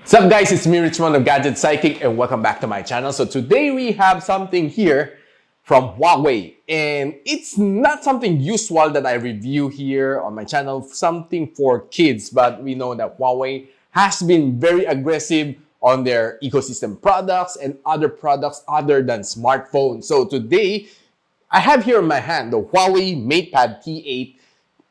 What's up guys, it's me Richmond of Gadget Sidekick and welcome back to my channel. So today we have something here from Huawei and it's not something usual that I review here on my channel, something for kids, but we know that Huawei has been very aggressive on their ecosystem products and other products other than smartphones. So today I have here in my hand the Huawei Matepad T8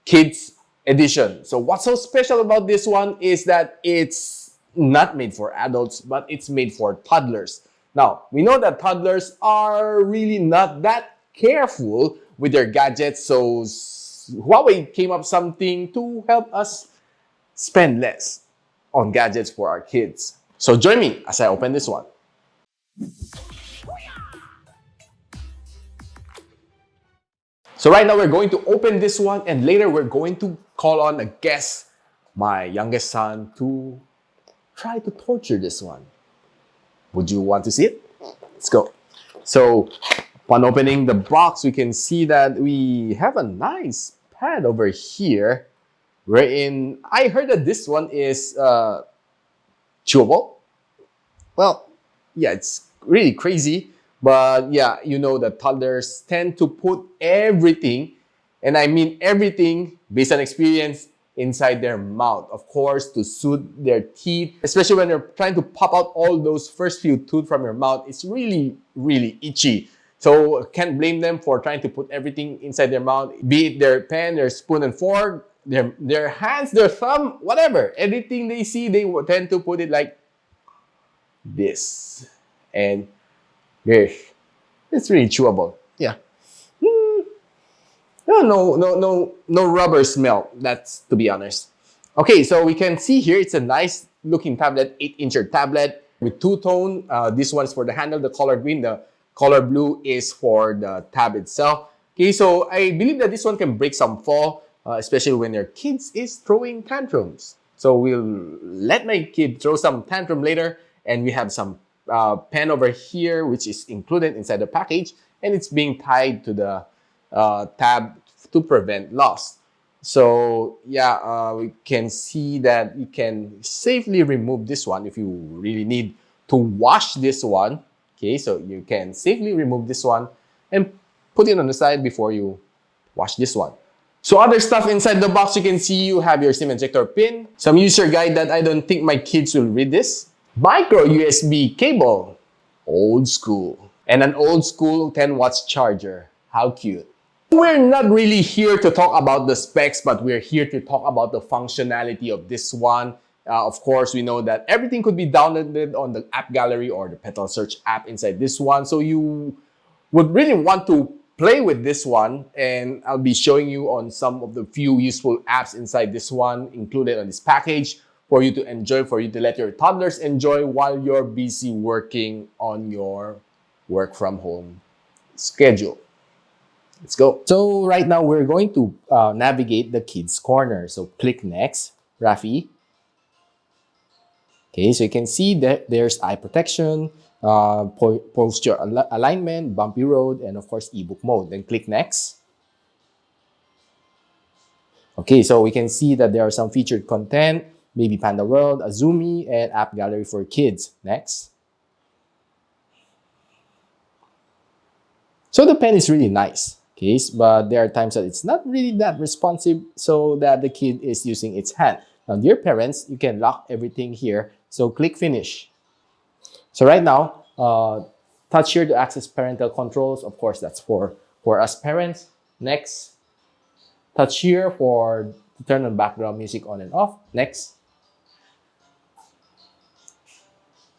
Kids Edition. So what's so special about this one is that it's not made for adults, but it's made for toddlers. Now, we know that toddlers are really not that careful with their gadgets, so Huawei came up something to help us spend less on gadgets for our kids. So join me as I open this one. So right now we're going to open this one and later we're going to call on a guest, my youngest son, to try to torture this one. Would you want to see it? Let's go. So upon opening the box, we can see that we have a nice pad over here wherein I heard that this one is chewable. Well, yeah, it's really crazy. But yeah, you know that toddlers tend to put everything, and I mean everything based on experience, inside their mouth, of course, to soothe their teeth, especially when they're trying to pop out all those first few teeth from your mouth. It's really, really itchy. So can't blame them for trying to put everything inside their mouth, be it their pen, their spoon and fork, their hands, their thumb, whatever. Anything they see, they will tend to put it like this. And gosh, it's really chewable. Yeah. No rubber smell, that's to be honest. Okay, so we can see here it's a nice looking tablet, 8-inch tablet with two-tone. This one's for the handle, the color green, the color blue is for the tab itself. Okay, so I believe that this one can break some fall, especially when your kids is throwing tantrums. So we'll let my kid throw some tantrum later, and we have some pen over here which is included inside the package, and it's being tied to the tab to prevent loss. So yeah, we can see that you can safely remove this one if you really need to wash this one. Okay, so you can safely remove this one and put it on the side before you wash this one. So other stuff inside the box, you can see you have your SIM ejector pin, some user guide that I don't think my kids will read this, micro USB cable, old school, and an old school 10-watt charger. How cute. We're not really here to talk about the specs, but we're here to talk about the functionality of this one. Of course, we know that everything could be downloaded on the app gallery or the Petal Search app inside this one. So you would really want to play with this one, and I'll be showing you on some of the few useful apps inside this one included on this package for you to enjoy, for you to let your toddlers enjoy while you're busy working on your work from home schedule. Let's go. So right now we're going to navigate the kids corner. So click next, Rafi. Okay, so you can see that there's eye protection, posture alignment, bumpy road, and of course ebook mode. Then click next. Okay, so we can see that there are some featured content, Baby Panda World, Azumi, and app gallery for kids. Next. So the pen is really nice. Okay, but there are times that it's not really that responsive, so that the kid is using its hand. Now, dear parents, you can lock everything here. So click finish. So right now, touch here to access parental controls. Of course, that's for us parents. Next, touch here for to turn on background music on and off. Next.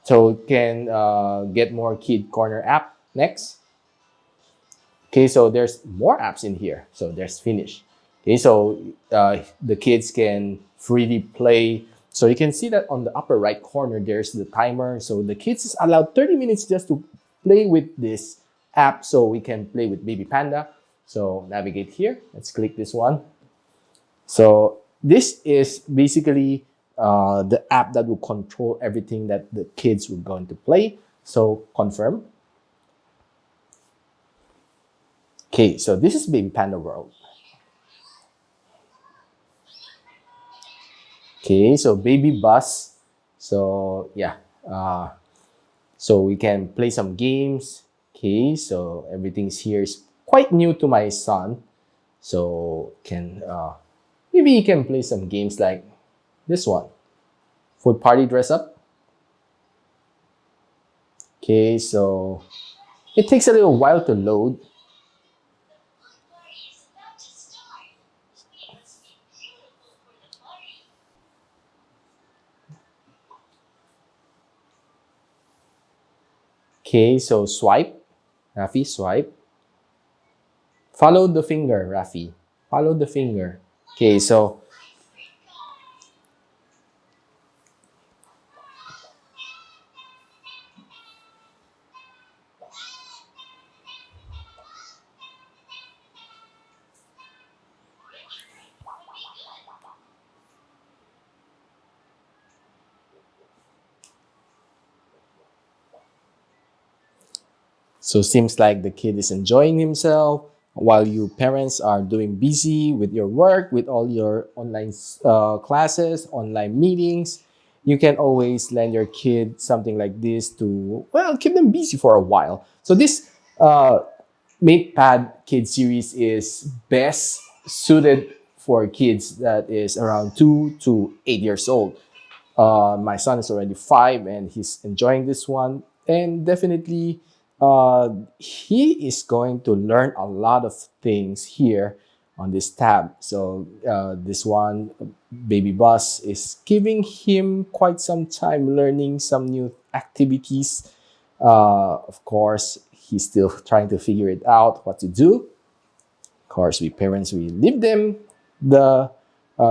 So you can get more kid corner app. Next. Okay, so there's more apps in here. So there's finish. Okay, so the kids can freely play. So you can see that on the upper right corner, there's the timer. So the kids is allowed 30 minutes just to play with this app. So we can play with Baby Panda. So navigate here. Let's click this one. So this is basically the app that will control everything that the kids were going to play. So confirm. Okay, so this is Baby Panda World. Okay, so Baby Bus. So yeah, so we can play some games. Okay, so everything's here is quite new to my son. So can maybe he can play some games like this one, food party dress up. Okay, so it takes a little while to load. Okay, so swipe, Rafi, swipe. Follow the finger, Rafi. Follow the finger. Okay, so seems like the kid is enjoying himself while you parents are doing busy with your work, with all your online classes, online meetings. You can always lend your kid something like this to, well, keep them busy for a while. So this Matepad Kid series is best suited for kids that is around 2 to 8 years old. My son is already 5 and he's enjoying this one. And definitely, he is going to learn a lot of things here on this tab. So, this one, Baby Bus, is giving him quite some time learning some new activities. Of course, he's still trying to figure it out what to do. Of course, we parents, we leave them the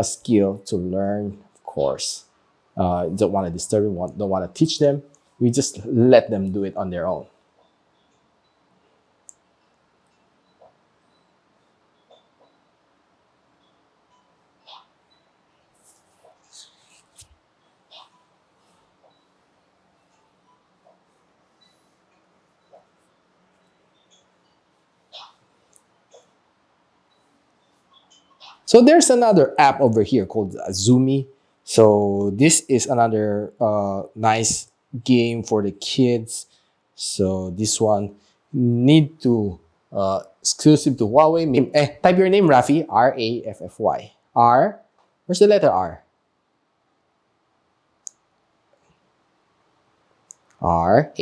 skill to learn, of course. Don't want to disturb them, don't want to teach them. We just let them do it on their own. So there's another app over here called Zoomy. So this is another nice game for the kids. So this one need to exclusive to Huawei. Type your name, Rafi. Raffy. R. Where's the letter R? R.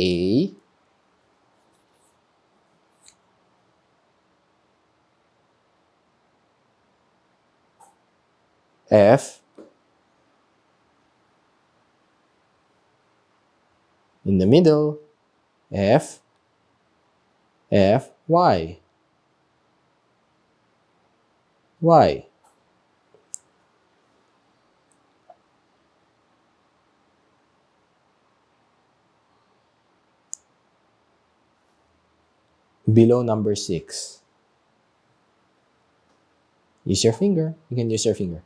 F. In the middle. F. Y. Y. Below number 6. Use your finger. You can use your finger.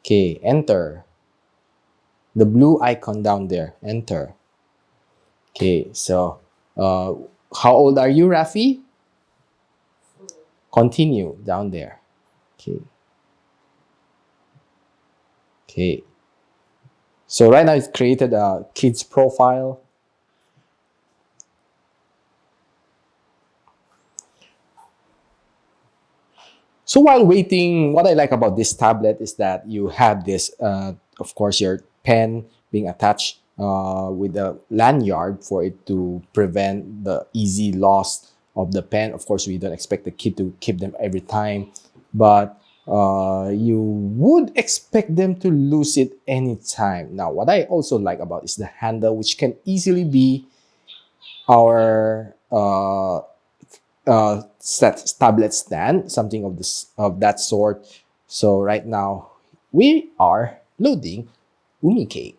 Okay, enter. The blue icon down there. Enter. Okay, so uh, how old are you, Rafi? Continue down there. Okay. Okay. So right now it's created a kid's profile. So while waiting, what I like about this tablet is that you have this, of course, your pen being attached with a lanyard for it to prevent the easy loss of the pen. Of course, we don't expect the kid to keep them every time, but you would expect them to lose it anytime. Now, what I also like about is the handle, which can easily be our tablet stand, something of this of that sort. So right now we are loading Umi Cake.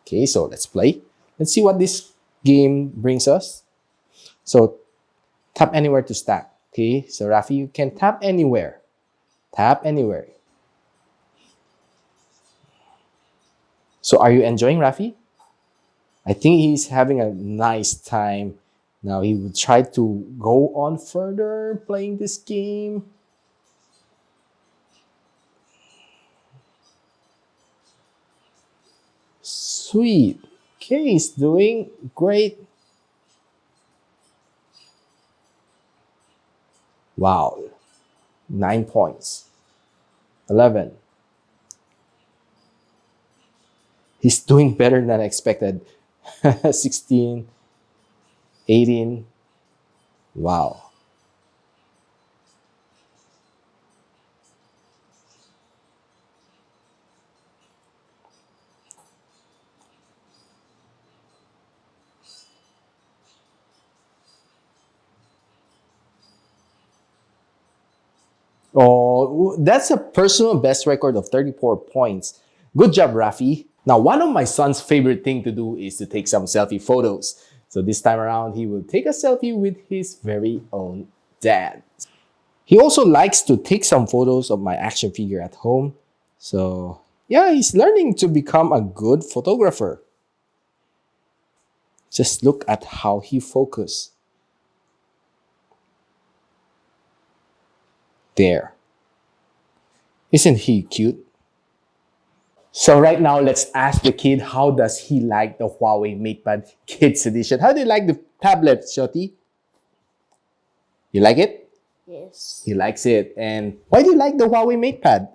Okay, so let's play. Let's see what this game brings us. So tap anywhere to stack. Okay, so Rafi, you can tap anywhere. Tap anywhere. So are you enjoying, Rafi? I think he's having a nice time. Now he will try to go on further playing this game. Sweet. Okay, he's doing great. Wow. 9 points. 11. He's doing better than I expected. 16. 18. Wow. Oh, that's a personal best record of 34 points. Good job, Rafi. Now, one of my son's favorite thing to do is to take some selfie photos. So this time around, he will take a selfie with his very own dad. He also likes to take some photos of my action figure at home. So yeah, he's learning to become a good photographer. Just look at how he focuses. There. Isn't he cute? So right now, let's ask the kid, how does he like the Huawei Matepad Kids Edition? How do you like the tablet, Shoti? You like it? Yes. He likes it. And why do you like the Huawei Matepad?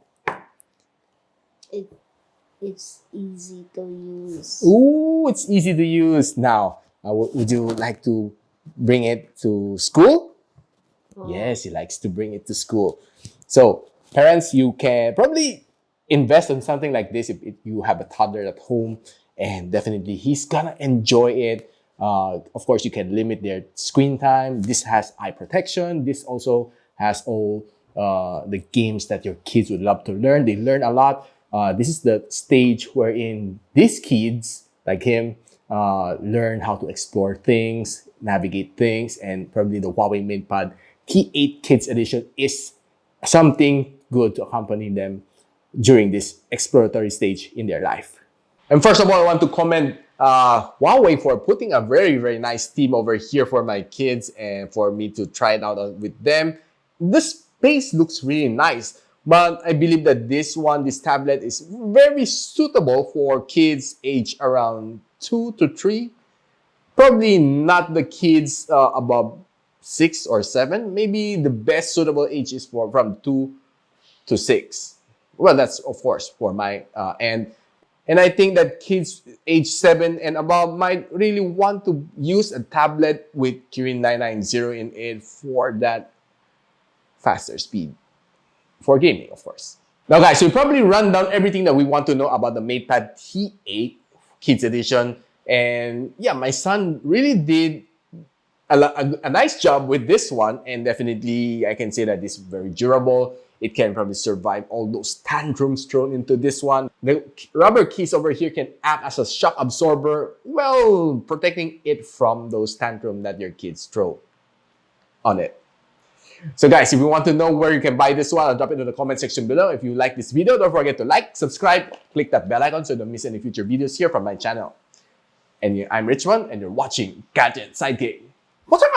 It's easy to use. Ooh, it's easy to use. Now, would you like to bring it to school? Oh. Yes, he likes to bring it to school. So, parents, you can probably invest in something like this if you have a toddler at home, and definitely he's gonna enjoy it. Of course, you can limit their screen time. This has eye protection. This also has all the games that your kids would love to learn. They learn a lot. This is the stage wherein these kids, like him, learn how to explore things, navigate things, and probably the Huawei Matepad T8 Kids Edition is something good to accompany them during this exploratory stage in their life. And first of all, I want to commend Huawei for putting a very, very nice theme over here for my kids and for me to try it out with them. The space looks really nice, but I believe that this tablet is very suitable for kids age around 2 to 3. Probably not the kids above 6 or 7. Maybe the best suitable age is from 2 to 6. Well, that's of course for my end. And I think that kids age 7 and above might really want to use a tablet with Kirin 990 in it for that faster speed. For gaming, of course. Now guys, we probably run down everything that we want to know about the Matepad T8 Kids Edition. And yeah, my son really did a nice job with this one, and definitely I can say that this is very durable. It can probably survive all those tantrums thrown into this one. The rubber keys over here can act as a shock absorber, well, protecting it from those tantrums that your kids throw on it. So guys, if you want to know where you can buy this one, I'll drop it in the comment section below. If you like this video, don't forget to like, subscribe, click that bell icon so you don't miss any future videos here from my channel. And I'm Richmond, and you're watching Gadget Sidekick. What's up?